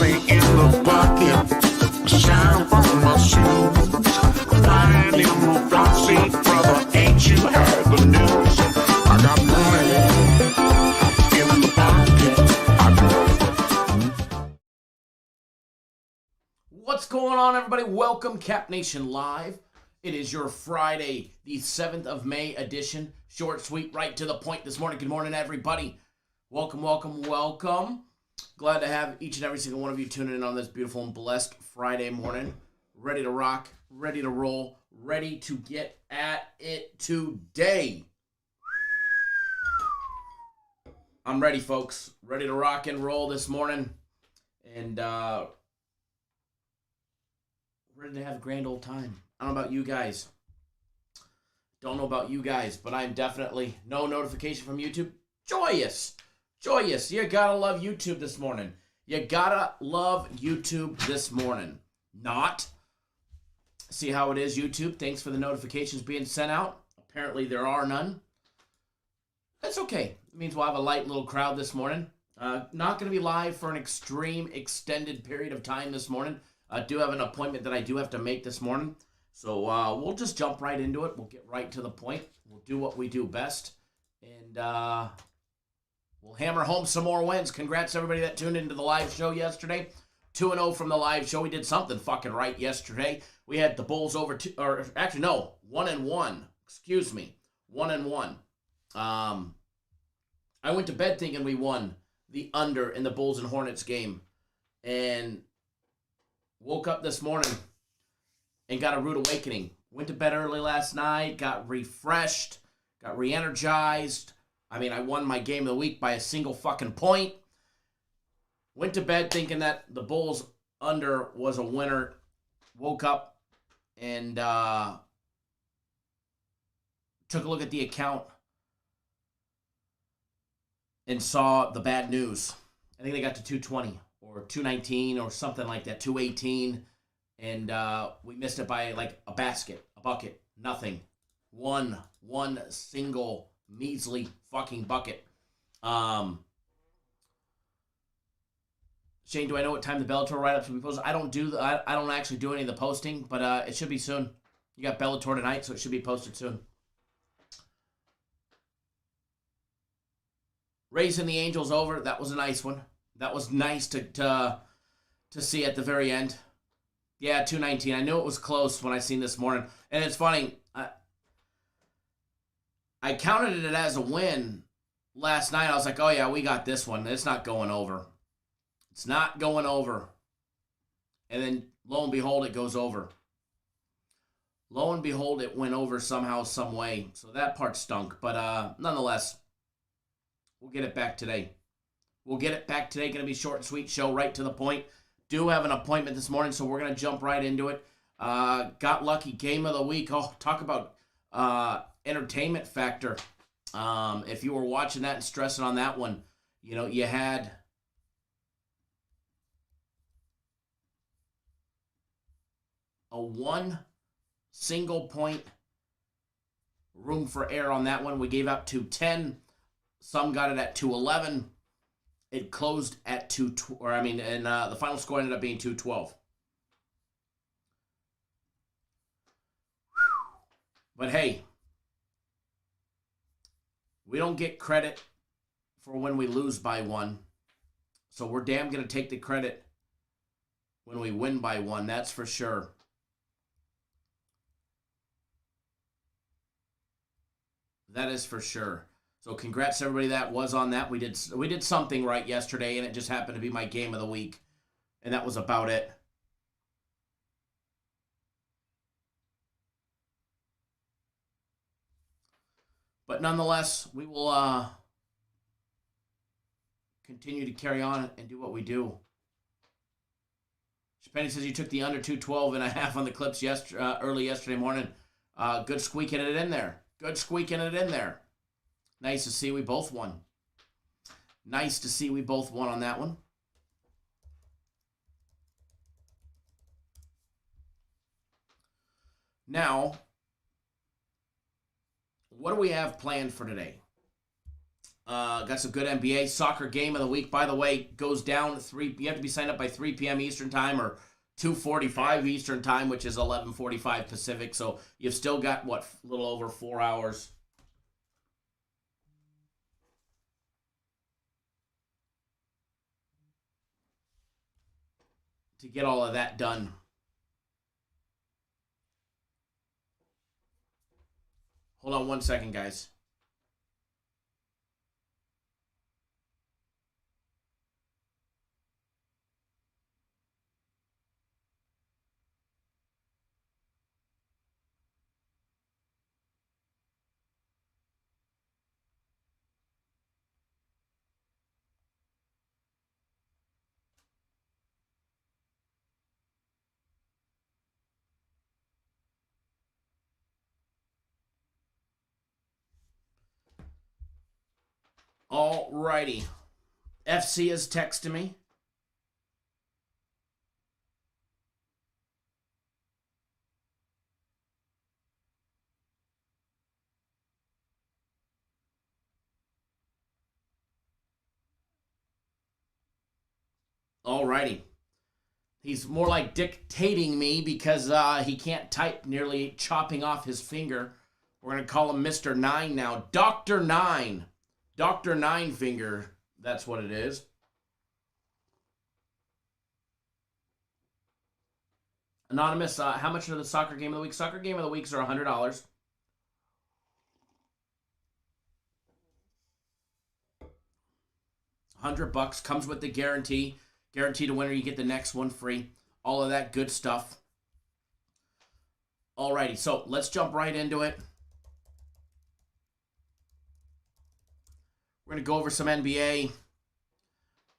money in the bucket, shine from my shoes. Flying in the front seat, brother, ain't you heard the news? I got money in the pocket. What's going on, everybody? Welcome, Cap Nation Live. It is your Friday, the 7th of May edition. Short, sweet, right to the point this morning. Good morning, everybody. Welcome, welcome, welcome. Glad to have each and every single one of you tuning in on this beautiful and blessed Friday morning. Ready to rock, ready to roll, ready to get at it today. I'm ready, folks. Ready to rock and roll this morning. And ready to have a grand old time. I don't know about you guys. Don't know about you guys, but I'm definitely no notification from YouTube. Joyous. Joyous. You gotta love YouTube this morning. You gotta love YouTube this morning. Not. See how it is, YouTube. Thanks for the notifications being sent out. Apparently there are none. That's okay. It means we'll have a light little crowd this morning. Not going to be live for an extreme extended period of time this morning. I do have an appointment that I do have to make this morning. So we'll just jump right into it. We'll get right to the point. We'll do what we do best. And we'll hammer home some more wins. Congrats, everybody that tuned into the live show yesterday. 2-0 from the live show. We did something fucking right yesterday. We had the Bulls over 1-1. Excuse me. 1-1. I went to bed thinking we won the under in the Bulls and Hornets game. And woke up this morning and got a rude awakening. Went to bed early last night, got refreshed, got re-energized. I mean, I won my game of the week by a single fucking point. Went to bed thinking that the Bulls under was a winner. Woke up and took a look at the account and saw the bad news. I think they got to 220 or 219 or something like that, 218. And we missed it by like a bucket, nothing. One single measly fucking bucket. Shane, do I know what time the Bellator write-up should be posted? I don't actually do any of the posting, but it should be soon. You got Bellator tonight, so it should be posted soon. Raising the Angels over, that was a nice one. That was nice to see at the very end. Yeah, 219. I knew it was close when I seen this morning. And it's funny, I counted it as a win last night. I was like, oh yeah, we got this one. It's not going over. It's not going over. And then lo and behold, it goes over. Lo and behold, it went over somehow, some way. So that part stunk. But nonetheless, we'll get it back today. We'll get it back today. Going to be short and sweet show, right to the point. Do have an appointment this morning, so we're going to jump right into it. Got lucky game of the week. Oh, talk about entertainment factor. If you were watching that and stressing on that one, you know, you had a one single point room for error on that one. We gave up 210. Some got it at 211. It closed at the final score ended up being 212. But hey, we don't get credit for when we lose by one. So we're damn going to take the credit when we win by one, that's for sure. That is for sure. So congrats to everybody that was on that. We did something right yesterday, and it just happened to be my game of the week. And that was about it. But nonetheless, we will continue to carry on and do what we do. Penny says you took the under 212.5 on the clips early yesterday morning. Good squeaking it in there. Good squeaking it in there. Nice to see we both won. Nice to see we both won on that one. Now, what do we have planned for today? Got some good NBA. Soccer game of the week, by the way, goes down 3. You have to be signed up by 3 p.m. Eastern time or 2:45 Eastern time, which is 11:45 Pacific. So you've still got, what, a little over 4 hours. To get all of that done. Hold on 1 second, guys. Alrighty. FC is texting me. Alrighty. He's more like dictating me because he can't type, nearly chopping off his finger. We're going to call him Mr. 9 now. Dr. 9. Dr. 9 finger. That's what it is. Anonymous, how much are the soccer game of the week? Soccer game of the weeks are $100. $100 comes with the guarantee. Guaranteed a winner, you get the next one free. All of that good stuff. Alrighty, so let's jump right into it. We're going to go over some NBA.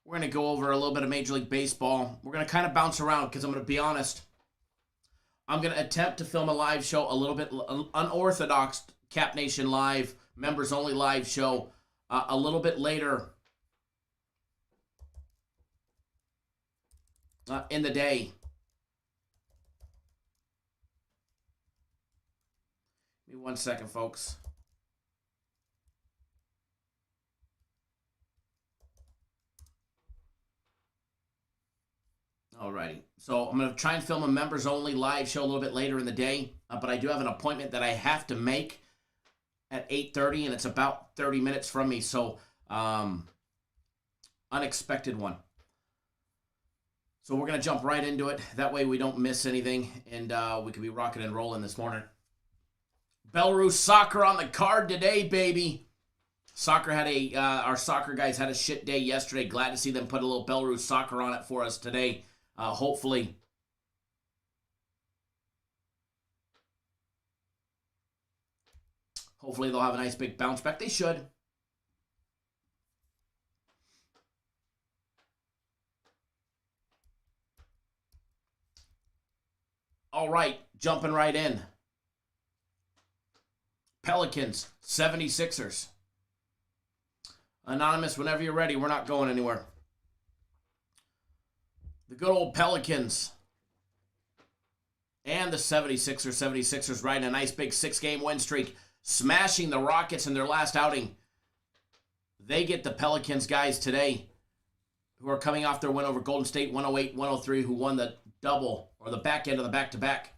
We're going to go over a little bit of Major League Baseball. We're going to kind of bounce around because I'm going to be honest. I'm going to attempt to film a live show, a little bit unorthodox Cap Nation live, members only live show, a little bit later in the day. Give me 1 second, folks. Alrighty, so I'm going to try and film a members-only live show a little bit later in the day, but I do have an appointment that I have to make at 8:30, and it's about 30 minutes from me, so unexpected one. So we're going to jump right into it. That way we don't miss anything, and we can be rocking and rolling this morning. Belarus soccer on the card today, baby. Soccer had our soccer guys had a shit day yesterday. Glad to see them put a little Belarus soccer on it for us today. Hopefully they'll have a nice big bounce back. They should. All right, jumping right in. Pelicans, 76ers. Anonymous, whenever you're ready, we're not going anywhere. The good old Pelicans and the 76ers riding a nice big 6-game win streak, smashing the Rockets in their last outing. They get the Pelicans guys today who are coming off their win over Golden State 108-103, who won the double or the back end of the back-to-back.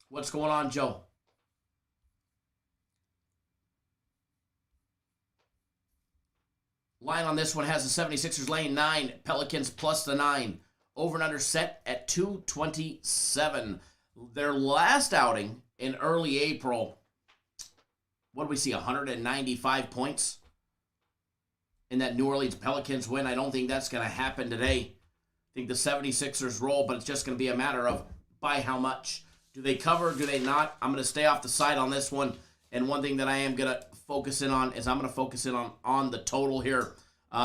What's going on, Joe? Line on this one has the 76ers laying 9, Pelicans plus the 9. Over and under set at 227. Their last outing in early April, what did we see, 195 points in that New Orleans Pelicans win. I don't think that's going to happen today. I think the 76ers roll, but it's just going to be a matter of by how much. Do they cover, do they not? I'm going to stay off the side on this one. And one thing that I am going to focus in on is I'm going to focus in on the total here.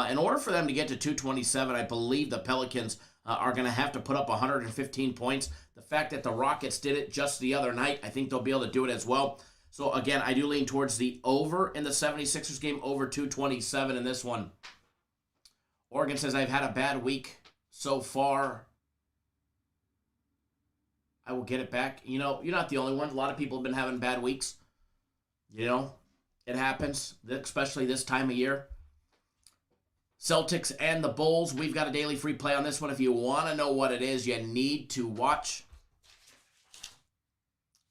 In order for them to get to 227, I believe the Pelicans are going to have to put up 115 points. The fact that the Rockets did it just the other night, I think they'll be able to do it as well. So, again, I do lean towards the over in the 76ers game, over 227 in this one. Oregon says, I've had a bad week so far. I will get it back. You know, you're not the only one. A lot of people have been having bad weeks. You know, it happens, especially this time of year. Celtics and the Bulls. We've got a daily free play on this one. If you want to know what it is, you need to watch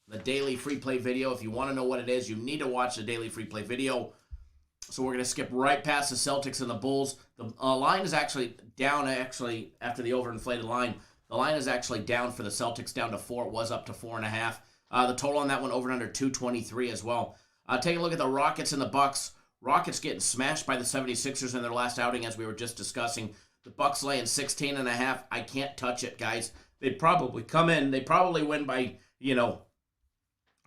the daily free play video. If you want to know what it is, you need to watch the daily free play video. So we're going to skip right past the Celtics and the Bulls. The line is actually down, after the overinflated line. The line is actually down for the Celtics, down to 4. It was up to 4.5. The total on that one, over and under 223 as well. Take a look at the Rockets and the Bucks. Rockets getting smashed by the 76ers in their last outing, as we were just discussing. The Bucks laying 16.5. I can't touch it, guys. They'd probably come in. They probably win by,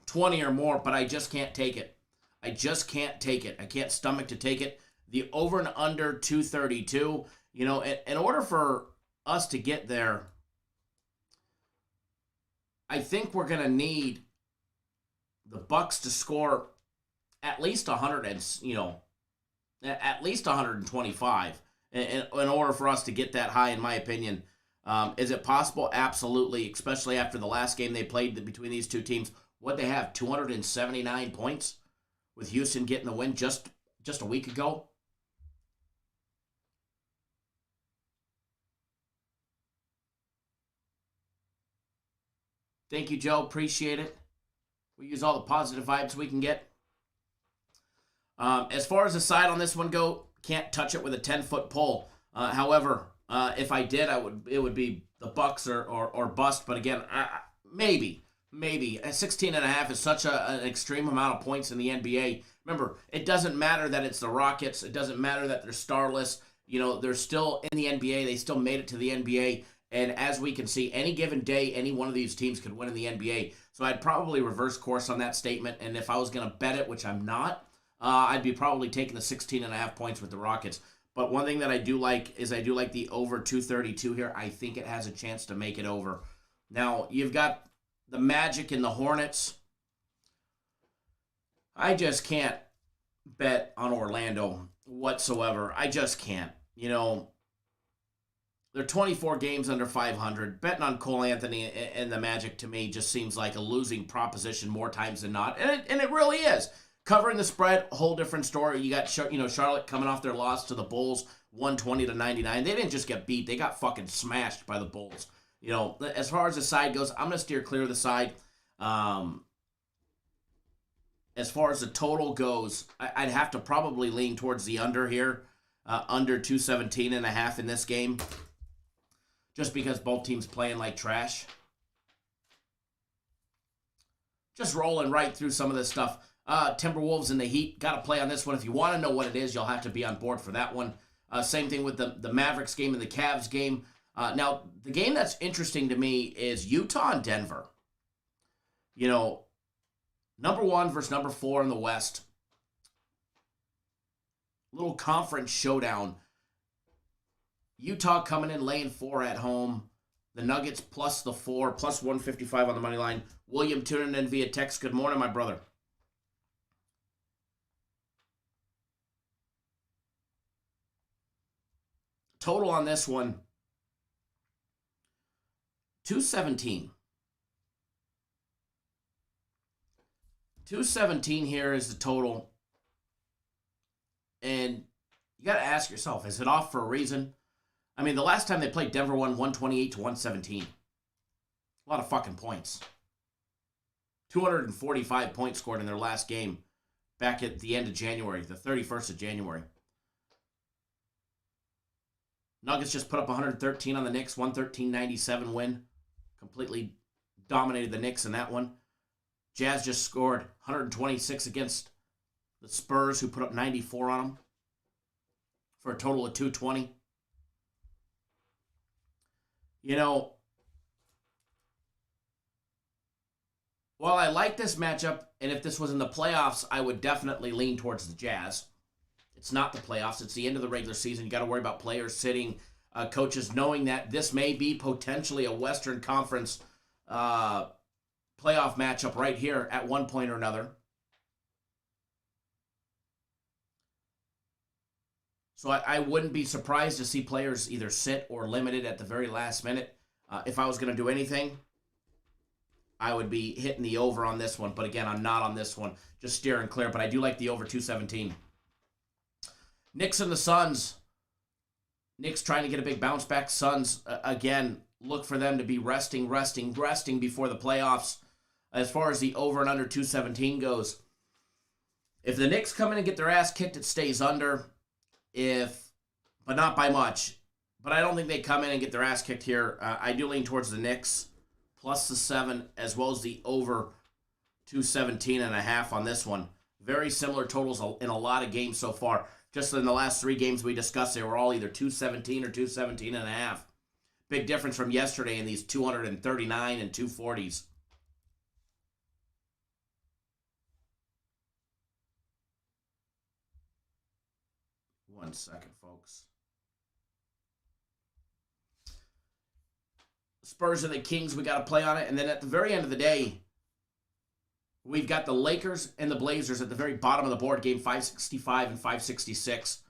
20 or more, but I just can't take it. I just can't take it. I can't stomach to take it. The over and under 232. In order for us to get there, I think we're going to need the Bucks to score at least 100 and, at least 125 in order for us to get that high, in my opinion. Is it possible? Absolutely, especially after the last game they played between these two teams. What they have, 279 points with Houston getting the win just a week ago. Thank you, Joe. Appreciate it. We use all the positive vibes we can get. As far as the side on this one go, can't touch it with a 10-foot pole. However, if I did, it would be the Bucks or bust. But again, maybe. 16.5 is such an extreme amount of points in the NBA. Remember, it doesn't matter that it's the Rockets. It doesn't matter that they're starless. They're still in the NBA. They still made it to the NBA. And as we can see, any given day, any one of these teams could win in the NBA. So I'd probably reverse course on that statement. And if I was going to bet it, which I'm not, I'd be probably taking the 16.5 points with the Rockets. But one thing that I do like is I do like the over 232 here. I think it has a chance to make it over. Now, you've got the Magic and the Hornets. I just can't bet on Orlando whatsoever. I just can't. They're 24 games under 500. Betting on Cole Anthony and the Magic, to me, just seems like a losing proposition more times than not. And it really is. Covering the spread, a whole different story. You got Charlotte coming off their loss to the Bulls, 120-99. They didn't just get beat. They got fucking smashed by the Bulls. As far as the side goes, I'm going to steer clear of the side. As far as the total goes, I'd have to probably lean towards the under here. Under 217.5 in this game. Just because both teams playing like trash. Just rolling right through some of this stuff. Timberwolves and the Heat. Got to play on this one. If you want to know what it is, you'll have to be on board for that one. Same thing with the Mavericks game and the Cavs game. Now, the game that's interesting to me is Utah and Denver. Number 1 versus number 4 in the West. Little conference showdown. Utah coming in laying 4 at home. The Nuggets plus the 4, plus 155 on the money line. William tuning in via text. Good morning, my brother. Total on this one, 217. 217 here is the total. And you got to ask yourself, is it off for a reason? I mean, the last time they played, Denver won 128-117. A lot of fucking points. 245 points scored in their last game back at the end of January, the 31st of January. Nuggets just put up 113 on the Knicks, 113-97 win. Completely dominated the Knicks in that one. Jazz just scored 126 against the Spurs, who put up 94 on them, for a total of 220. While I like this matchup, and if this was in the playoffs, I would definitely lean towards the Jazz. It's not the playoffs. It's the end of the regular season. You got to worry about players sitting, coaches knowing that this may be potentially a Western Conference playoff matchup right here at one point or another. So I wouldn't be surprised to see players either sit or limited at the very last minute. If I was going to do anything, I would be hitting the over on this one. But again, I'm not on this one. Just steering clear. But I do like the over 217. Knicks and the Suns. Knicks trying to get a big bounce back. Suns, again, look for them to be resting before the playoffs. As far as the over and under 217 goes, if the Knicks come in and get their ass kicked, it stays under. But not by much. But I don't think they come in and get their ass kicked here. I do lean towards the Knicks plus the 7, as well as the over 217.5 on this one. Very similar totals in a lot of games so far. Just in the last 3 games we discussed, they were all either 217 or 217.5. Big difference from yesterday in these 239 and 240s. One second, folks. Spurs and the Kings, we got to play on it. And then at the very end of the day, we've got the Lakers and the Blazers at the very bottom of the board, game 565 and 566.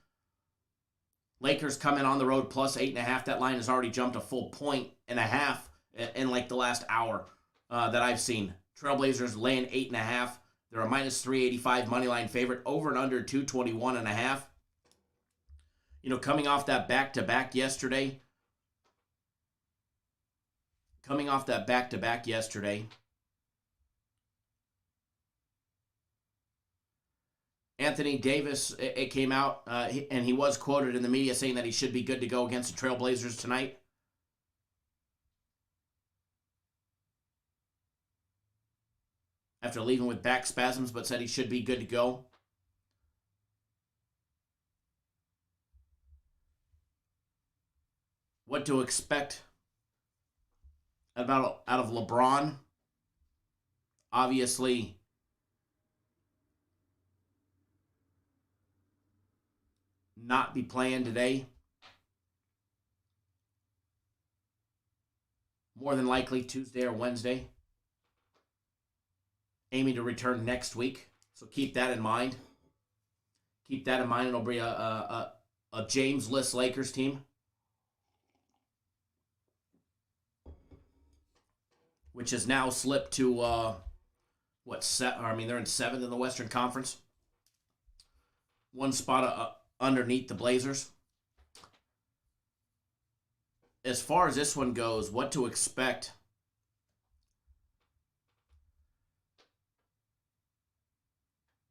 Lakers come in on the road plus 8.5. That line has already jumped a full 1.5 in like the last hour that I've seen. Trailblazers laying 8.5. They're a minus 385 money line favorite, over and under 221.5. You know, coming off that back-to-back yesterday. Anthony Davis, it came out, and he was quoted in the media saying that he should be good to go against the Trailblazers tonight. After leaving with back spasms, but said he should be good to go. What to expect out of LeBron? Obviously, not be playing today. More than likely Tuesday or Wednesday. Aiming to return next week. So keep that in mind. It'll be a James-less Lakers team. Which has now slipped to, they're in 7th in the Western Conference. One spot underneath the Blazers. As far as this one goes, what to expect?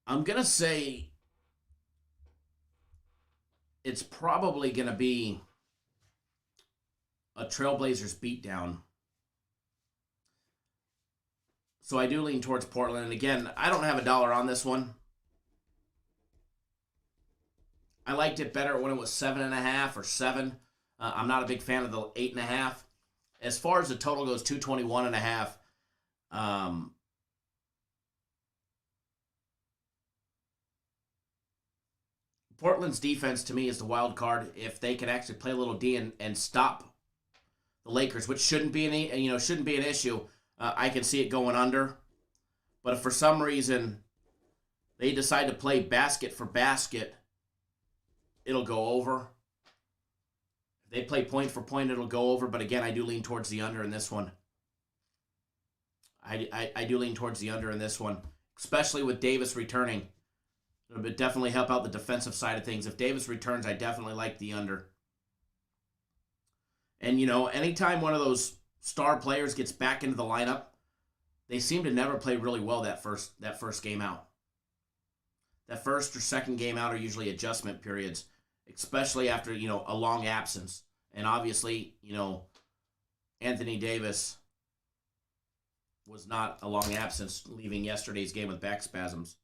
I'm going to say it's probably going to be a Trailblazers beatdown. So I do lean towards Portland. And again, I don't have $1 on this one. I liked it better when it was 7.5 or 7. I'm not a big fan of the 8.5. As far as the total goes, 221.5. Portland's defense to me is the wild card. If they can actually play a little D and stop the Lakers, which shouldn't be an issue. I can see it going under. But if for some reason they decide to play basket for basket, it'll go over. If they play point for point, it'll go over. But again, I do lean towards the under in this one. I do lean towards the under in this one, especially with Davis returning. It'll definitely help out the defensive side of things. If Davis returns, I definitely like the under. And, anytime one of those star players gets back into the lineup, they seem to never play really well that first game out. That first or second game out are usually adjustment periods, especially after, a long absence. And obviously, Anthony Davis was not a long absence leaving yesterday's game with back spasms.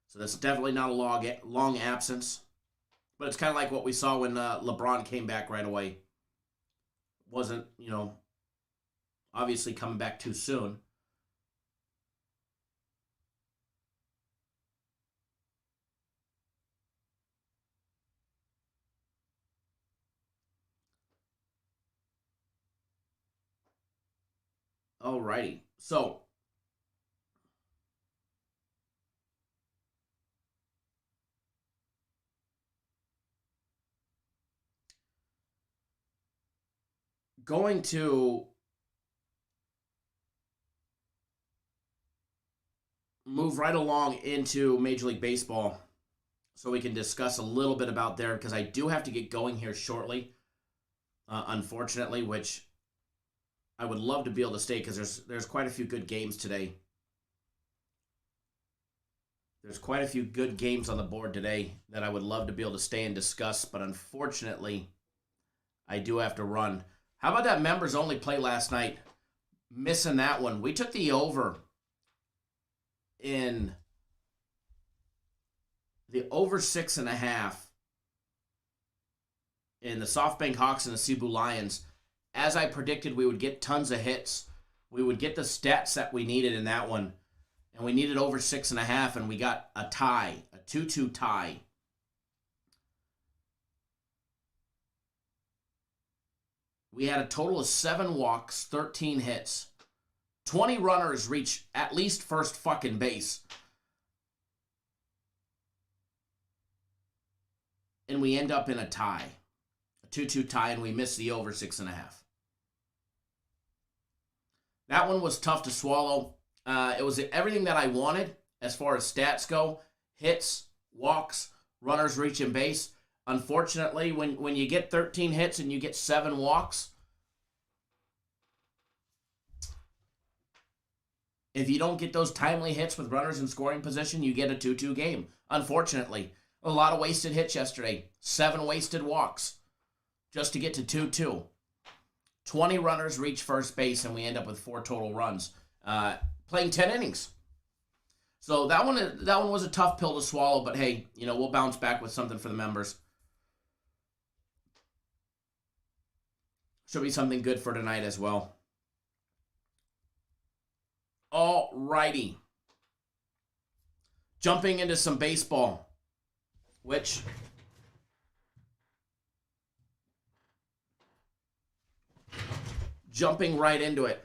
So that's definitely not a long absence. But it's kind of like what we saw when LeBron came back right away. Wasn't, obviously coming back too soon. Alrighty. So, going to move right along into Major League Baseball so we can discuss a little bit about there, because I do have to get going here shortly, unfortunately, which I would love to be able to stay because there's quite a few good games today. There's quite a few good games on the board today that I would love to be able to stay and discuss, but unfortunately, I do have to run. How about that members only play last night? Missing that one. We took the over in the over 6.5 in the SoftBank Hawks and the Cebu Lions. As I predicted, we would get tons of hits. We would get the stats that we needed in that one. And we needed over 6.5, and we got a tie, a 2-2 tie. We had a total of 7 walks, 13 hits. 20 runners reach at least first fucking base. And we end up in a tie. A 2-2 tie, and we miss the over 6.5. That one was tough to swallow. It was everything that I wanted as far as stats go. Hits, walks, runners reaching base. Unfortunately, when you get 13 hits and you get 7 walks, if you don't get those timely hits with runners in scoring position, you get a 2-2 game. Unfortunately, a lot of wasted hits yesterday. 7 wasted walks just to get to 2-2. 20 runners reach first base, and we end up with 4 total runs. Playing 10 innings. So that one was a tough pill to swallow, but hey, we'll bounce back with something for the members. Should be something good for tonight as well. All righty. Jumping into some baseball, which jumping right into it,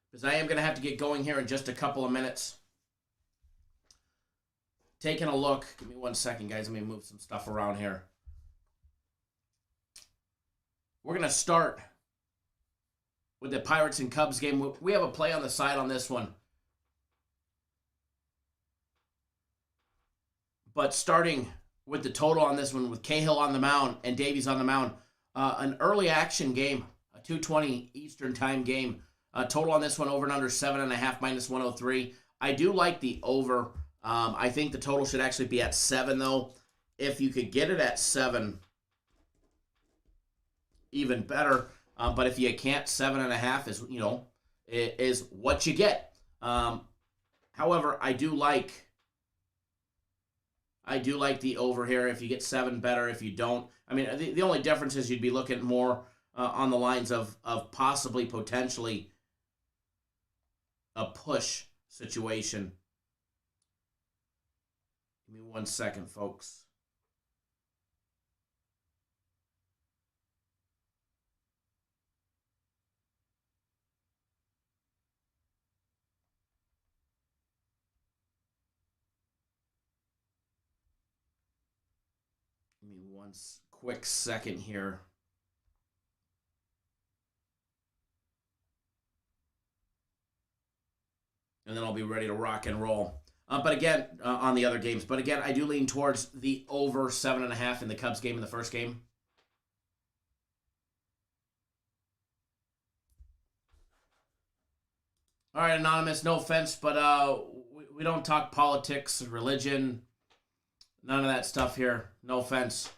because I am going to have to get going here in just a couple of minutes. Taking a look. Give me 1 second, guys. Let me move some stuff around here. We're going to start with the Pirates and Cubs game. We have a play on the side on this one. But starting with the total on this one, with Cahill on the mound and Davies on the mound, an early action game, a 2:20 Eastern time game. Total on this one, over and under 7.5 minus 103. I do like the over. I think the total should actually be at 7, though. If you could get it at 7, even better. But if you can't, 7.5 is what you get. However, I do like the over here. If you get 7, better. If you don't, I mean, the only difference is you'd be looking more on the lines of possibly, potentially a push situation. Give me 1 second, folks. Give me one quick second here. And then I'll be ready to rock and roll. But again, on the other games. But again, I do lean towards the over 7.5 in the Cubs game in the first game. All right, Anonymous, no offense, but we don't talk politics, religion, none of that stuff here. No offense.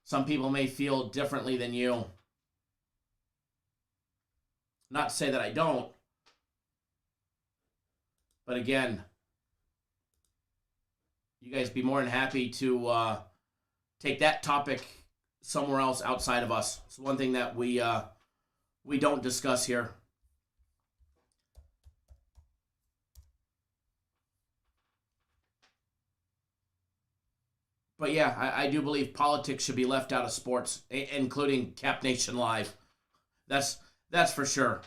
Some people may feel differently than you. Not to say that I don't. But again, you guys be more than happy to take that topic somewhere else outside of us. It's one thing that we don't discuss here. But yeah, I do believe politics should be left out of sports, including Cap Nation Live. That's for sure.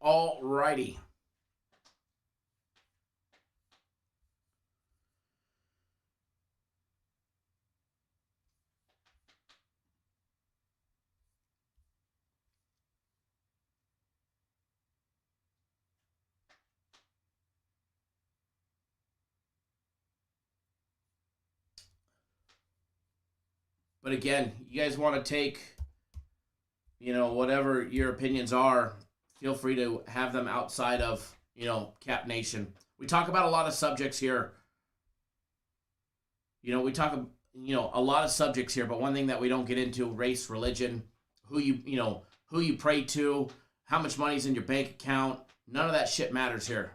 All righty. But again, you guys want to take, whatever your opinions are, feel free to have them outside of, Cap Nation. We talk about a lot of subjects here. We talk, a lot of subjects here, but one thing that we don't get into, race, religion, who you pray to, how much money's in your bank account. None of that shit matters here.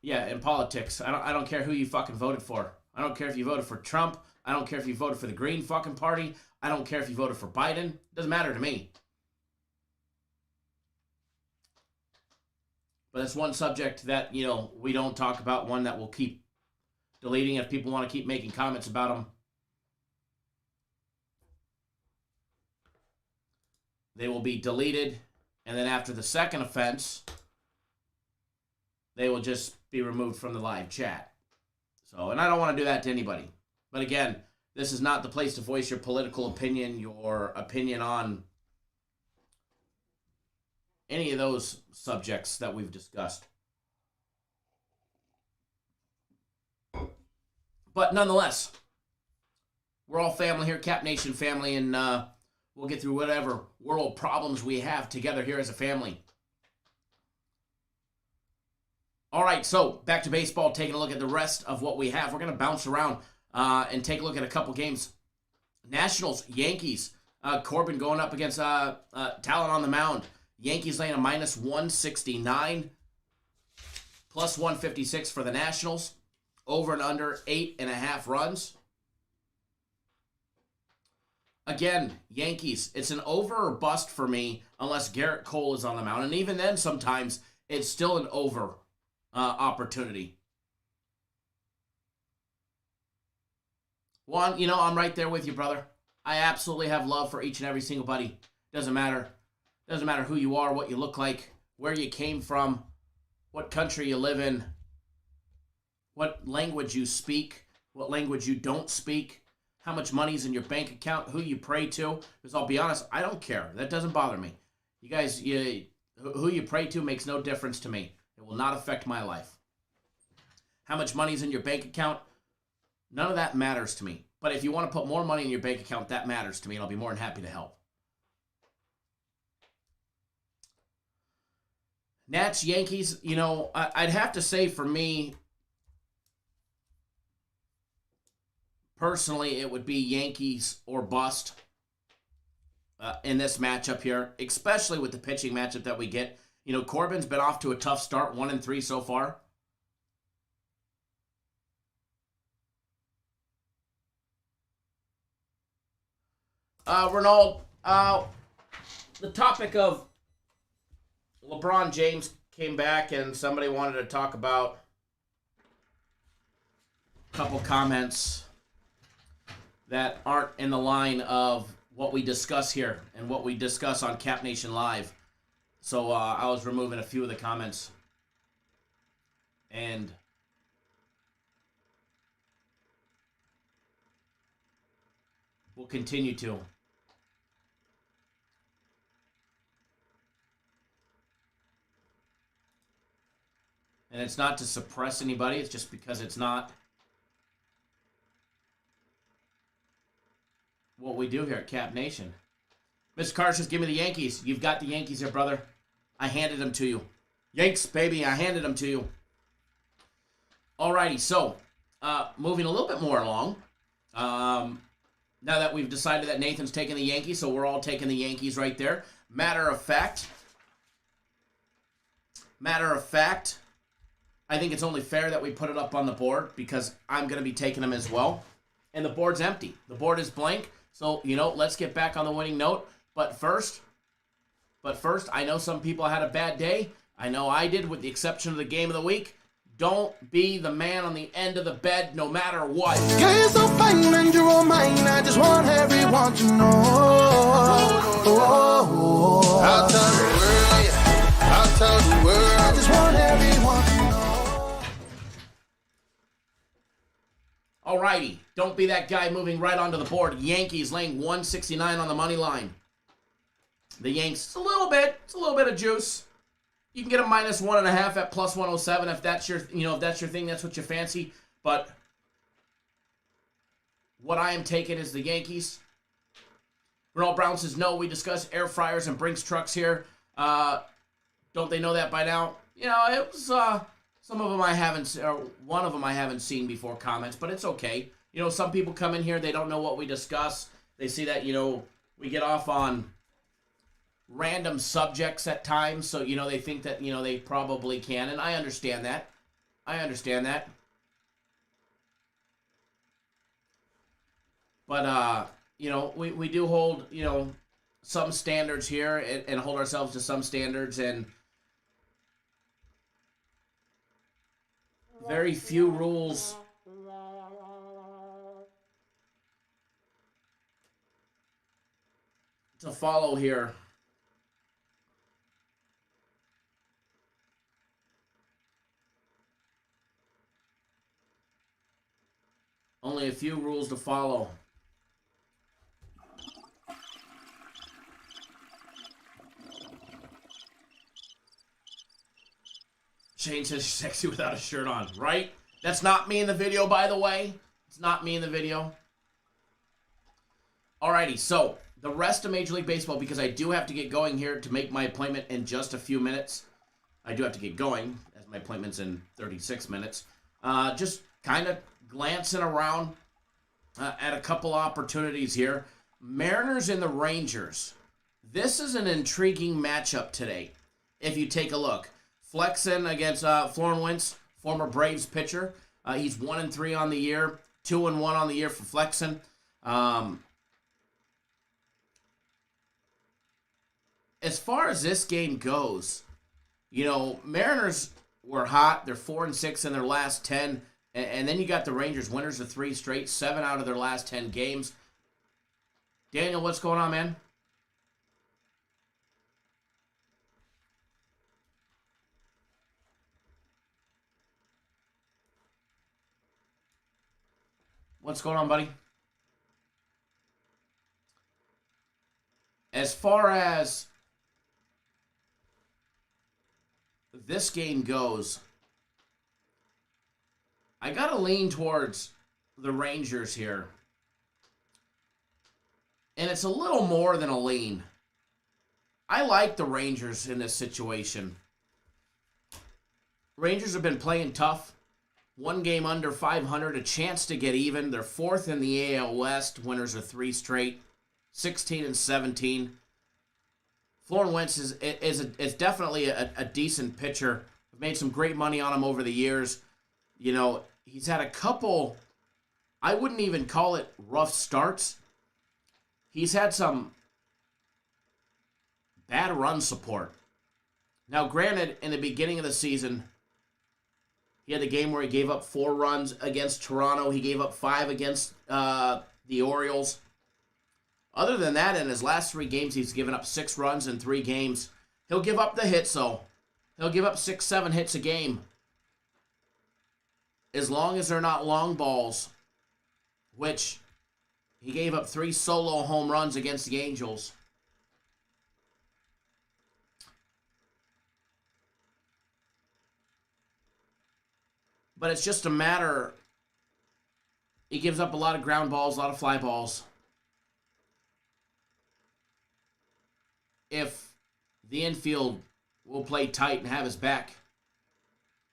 Yeah, in politics, I don't care who you fucking voted for. I don't care if you voted for Trump. I don't care if you voted for the Green fucking party. I don't care if you voted for Biden. It doesn't matter to me. But it's one subject that, we don't talk about, one that we'll keep deleting if people want to keep making comments about them. They will be deleted, and then after the second offense, they will just be removed from the live chat. So, and I don't want to do that to anybody. But again, this is not the place to voice your political opinion, your opinion on any of those subjects that we've discussed. But nonetheless, we're all family here, Cap Nation family, and we'll get through whatever world problems we have together here as a family. All right, so back to baseball, taking a look at the rest of what we have. We're going to bounce around and take a look at a couple games. Nationals, Yankees. Corbin going up against Talon on the mound. Yankees laying a minus 169, plus 156 for the Nationals. Over and under 8.5 runs. Again, Yankees, it's an over or bust for me unless Garrett Cole is on the mound. And even then, sometimes it's still an over opportunity. Juan, I'm right there with you, brother. I absolutely have love for each and every single buddy. Doesn't matter. Doesn't matter who you are, what you look like, where you came from, what country you live in, what language you speak, what language you don't speak, how much money's in your bank account, who you pray to. Because I'll be honest, I don't care. That doesn't bother me. You guys, who you pray to makes no difference to me. It will not affect my life. How much money's in your bank account, none of that matters to me. But if you want to put more money in your bank account, that matters to me, and I'll be more than happy to help. Nats, Yankees, I'd have to say for me, personally, it would be Yankees or bust in this matchup here, especially with the pitching matchup that we get. Corbin's been off to a tough start, 1-3 so far. Ronald, the topic of LeBron James came back and somebody wanted to talk about a couple comments that aren't in the line of what we discuss here and what we discuss on Cap Nation Live. So I was removing a few of the comments. And we'll continue to. And it's not to suppress anybody. It's just because it's not what we do here at Cap Nation. Mr. Carr says, give me the Yankees. You've got the Yankees here, brother. I handed them to you. Yanks, baby, I handed them to you. Alrighty, so moving a little bit more along. Now that we've decided that Nathan's taking the Yankees, so we're all taking the Yankees right there. Matter of fact, I think it's only fair that we put it up on the board because I'm going to be taking them as well. And the board's empty. The board is blank. So, let's get back on the winning note. But first, I know some people had a bad day. I know I did, with the exception of the game of the week. Don't be the man on the end of the bed no matter what. Girl, you're so fine and you're all mine. I just want everyone to know. I'll tell the world, yeah. I'll tell the world. I just want everyone to know. Alrighty, don't be that guy moving right onto the board. Yankees laying 169 on the money line. The Yanks, it's a little bit of juice. You can get a -1.5 at plus 107 if that's your, if that's your thing, that's what you fancy. But what I am taking is the Yankees. Ronald Brown says, no, we discuss air fryers and Brinks trucks here. Don't they know that by now? It was some of them I haven't, or one of them I haven't seen before comments, but it's okay. Some people come in here, they don't know what we discuss. They see that, we get off on random subjects at times, so they think that they probably can, and I understand that. But we do hold some standards here, and hold ourselves to some standards, and very few rules to follow here. Only a few rules to follow. Shane says she's sexy without a shirt on, right? That's not me in the video, by the way. It's not me in the video. Alrighty, so the rest of Major League Baseball, because I do have to get going here to make my appointment in just a few minutes. I do have to get going, as my appointment's in 36 minutes. Just kind of glancing around at a couple opportunities here. Mariners and the Rangers. This is an intriguing matchup today. If you take a look. Flexen against Florin Wentz, former Braves pitcher. He's 1-3 on the year, 2-1 on the year for Flexen. As far as this game goes, Mariners were hot. They're 4-6 in their last 10. And then you got the Rangers, winners of 3 straight, 7 out of their last 10 games. Daniel, what's going on, man? What's going on, buddy? As far as this game goes, I gotta lean towards the Rangers here. And it's a little more than a lean. I like the Rangers in this situation. Rangers have been playing tough. 1 game under 500, a chance to get even. They're 4th in the AL West, winners of 3 straight, 16-17. Florin Wentz is definitely a decent pitcher. I've made some great money on him over the years. He's had a couple, I wouldn't even call it rough starts. He's had some bad run support. Now, granted, in the beginning of the season, he had the game where he gave up 4 runs against Toronto. He gave up 5 against the Orioles. Other than that, in his last 3 games, he's given up 6 runs in 3 games. He'll give up the hits, though. He'll give up 6-7 hits a game. As long as they're not long balls, which he gave up 3 solo home runs against the Angels. But it's just a matter, he gives up a lot of ground balls, a lot of fly balls. If the infield will play tight and have his back.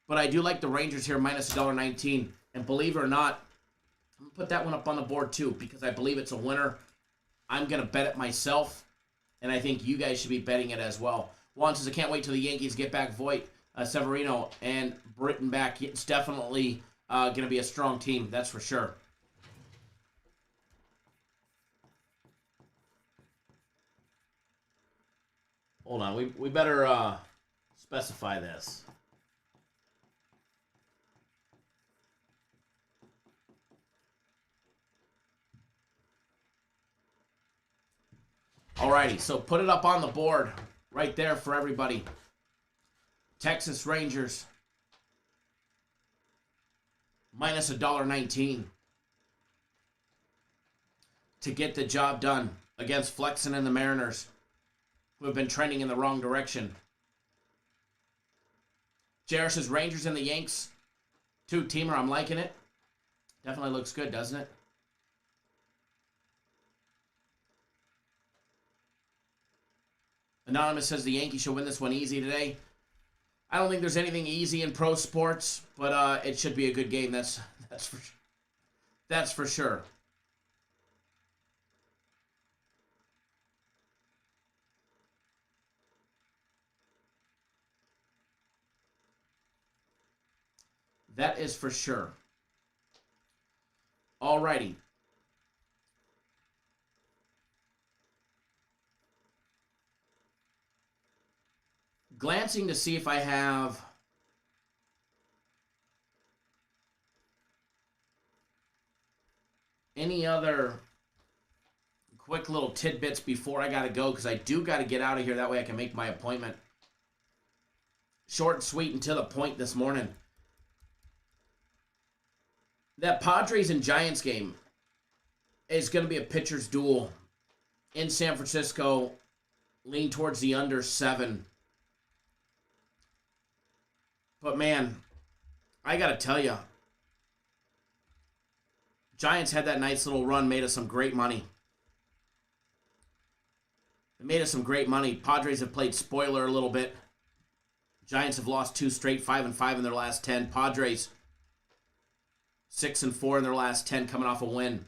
But I do like the Rangers here, minus $1.19. And believe it or not, I'm going to put that one up on the board too, because I believe it's a winner. I'm going to bet it myself, and I think you guys should be betting it as well. Juan says, I can't wait till the Yankees get back Voit, Severino, and Britton back. It's definitely going to be a strong team, that's for sure. Hold on, we better specify this. Alrighty, so put it up on the board right there for everybody. Texas Rangers minus $1.19 to get the job done against Flexen and the Mariners, who have been trending in the wrong direction. Jairus says Rangers and the Yanks, 2-teamer. I'm liking it. Definitely looks good, doesn't it? Anonymous says the Yankees should win this one easy today. I don't think there's anything easy in pro sports, but it should be a good game. That's for sure. That is for sure. Alrighty. Glancing to see if I have any other quick little tidbits before I got to go, because I do got to get out of here. That way I can make my appointment. Short and sweet and to the point this morning. That Padres and Giants game is going to be a pitcher's duel in San Francisco. Lean towards the under 7. But, man, I got to tell you, Giants had that nice little run, made us some great money. They made us some great money. Padres have played spoiler a little bit. Giants have lost 2 straight, 5-5 in their last 10. Padres, 6-4 in their last 10, coming off a win.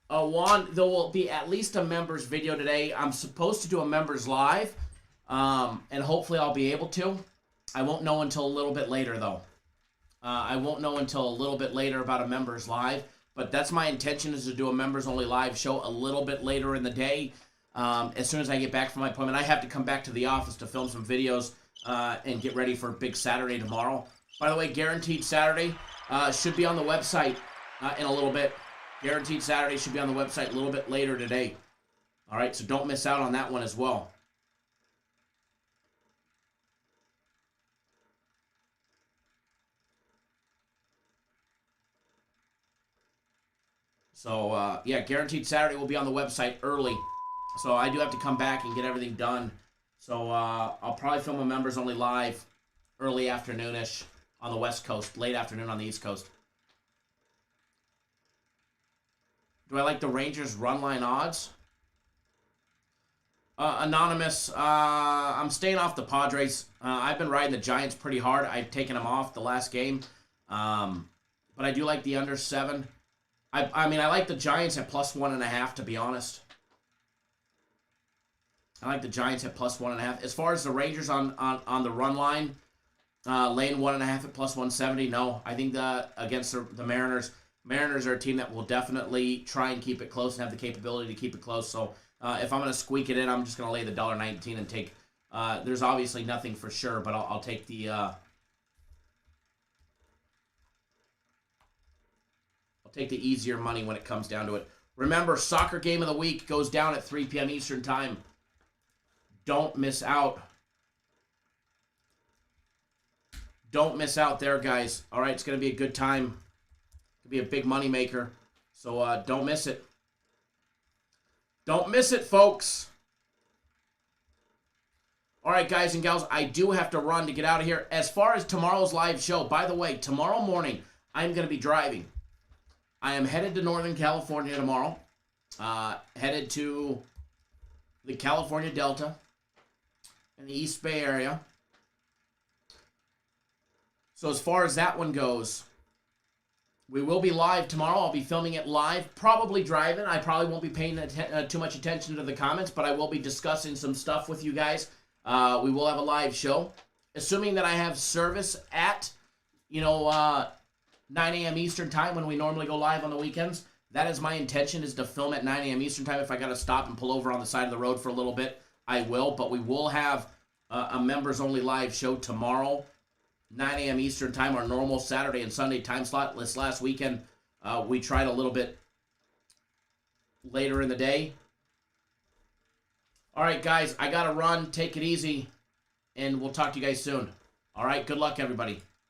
Juan, there will be at least a members video today. I'm supposed to do a members live. And hopefully I'll be able to. I won't know until a little bit later, though. I won't know until a little bit later about a members live. But that's my intention, is to do a members only live show a little bit later in the day. As soon as I get back from my appointment, I have to come back to the office to film some videos and get ready for a big Saturday tomorrow. By the way, Guaranteed Saturday should be on the website in a little bit. Guaranteed Saturday should be on the website a little bit later today. All right, so don't miss out on that one as well. So, yeah, Guaranteed Saturday will be on the website early. So I do have to come back and get everything done. So I'll probably film a members only live early afternoonish on the West Coast, late afternoon on the East Coast. Do I like the Rangers run line odds? Anonymous, I'm staying off the Padres. I've been riding the Giants pretty hard. I've taken them off the last game. But I do like the under 7. I mean, I like the Giants at plus 1.5, to be honest. I like the Giants at plus 1.5. As far as the Rangers on the run line, laying 1.5 at plus 170, no. I think that against the Mariners are a team that will definitely try and keep it close and have the capability to keep it close. So if I'm going to squeak it in, I'm just going to lay the $1.19 and take. There's obviously nothing for sure, but I'll take the. Take the easier money when it comes down to it. Remember, soccer game of the week goes down at 3 p.m. Eastern time. Don't miss out. Don't miss out there, guys. All right, it's going to be a good time. It'll be a big money maker. So don't miss it. Don't miss it, folks. All right, guys and gals, I do have to run to get out of here. As far as tomorrow's live show, by the way, tomorrow morning, I'm going to be driving. I am headed to Northern California tomorrow. Headed to the California Delta in the East Bay area. So as far as that one goes, we will be live tomorrow. I'll be filming it live, probably driving. I probably won't be paying too much attention to the comments, but I will be discussing some stuff with you guys. We will have a live show. Assuming that I have service at, 9 a.m. Eastern time when we normally go live on the weekends. That is my intention, is to film at 9 a.m. Eastern time. If I got to stop and pull over on the side of the road for a little bit, I will. But we will have a members-only live show tomorrow, 9 a.m. Eastern time, our normal Saturday and Sunday time slot. This last weekend, we tried a little bit later in the day. All right, guys, I got to run. Take it easy, and we'll talk to you guys soon. All right, good luck, everybody.